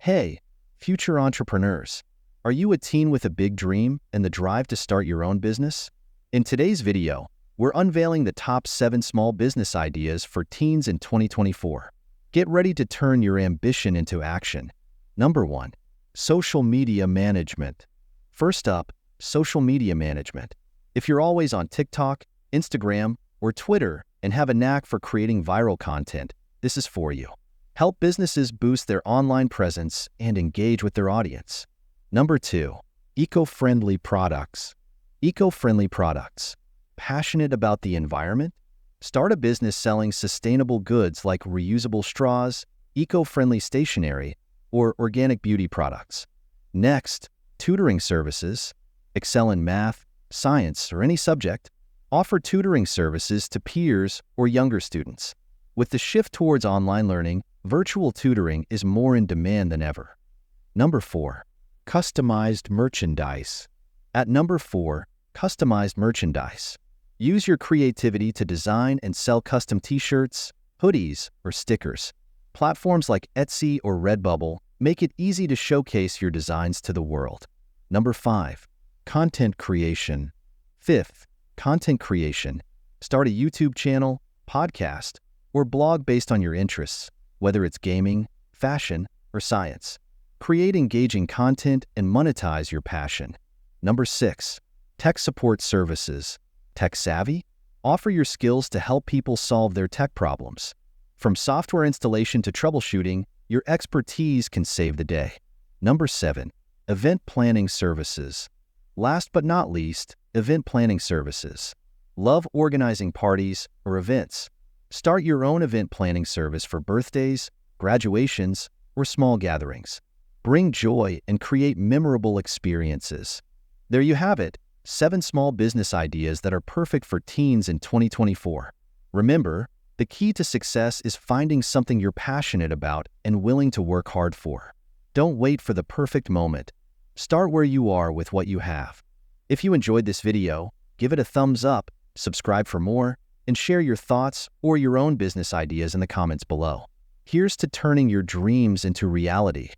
Hey, future entrepreneurs. Are you a teen with a big dream and the drive to start your own business? In today's video, we're unveiling the top 7 small business ideas for teens in 2024. Get ready to turn your ambition into action. Number 1. Social media management. First up, social media management. If you're always on TikTok, Instagram, or Twitter and have a knack for creating viral content, this is for you. Help businesses boost their online presence and engage with their audience. Number 2. Eco-friendly products. Eco-friendly products. Passionate about the environment? Start a business selling sustainable goods like reusable straws, eco-friendly stationery, or organic beauty products. Next, tutoring services. Excel in math, science, or any subject. Offer tutoring services to peers or younger students. With the shift towards online learning, virtual tutoring is more in demand than ever. Number 4. Customized merchandise. At number 4, customized merchandise. Use your creativity to design and sell custom t-shirts, hoodies, or stickers. Platforms like Etsy or Redbubble make it easy to showcase your designs to the world. Number 5. Content creation. 5th, content creation. Start a YouTube channel, podcast, or blog based on your interests, whether it's gaming, fashion, or science. Create engaging content and monetize your passion. Number 6. Tech support services. Tech savvy? Offer your skills to help people solve their tech problems. From software installation to troubleshooting, your expertise can save the day. Number 7. Event planning services. Last but not least, event planning services. Love organizing parties or events? Start your own event planning service for birthdays, graduations, or small gatherings. Bring joy and create memorable experiences. There you have it, 7 small business ideas that are perfect for teens in 2024. Remember, the key to success is finding something you're passionate about and willing to work hard for. Don't wait for the perfect moment. Start where you are with what you have. If you enjoyed this video, give it a thumbs up, subscribe for more, and share your thoughts or your own business ideas in the comments below. Here's to turning your dreams into reality.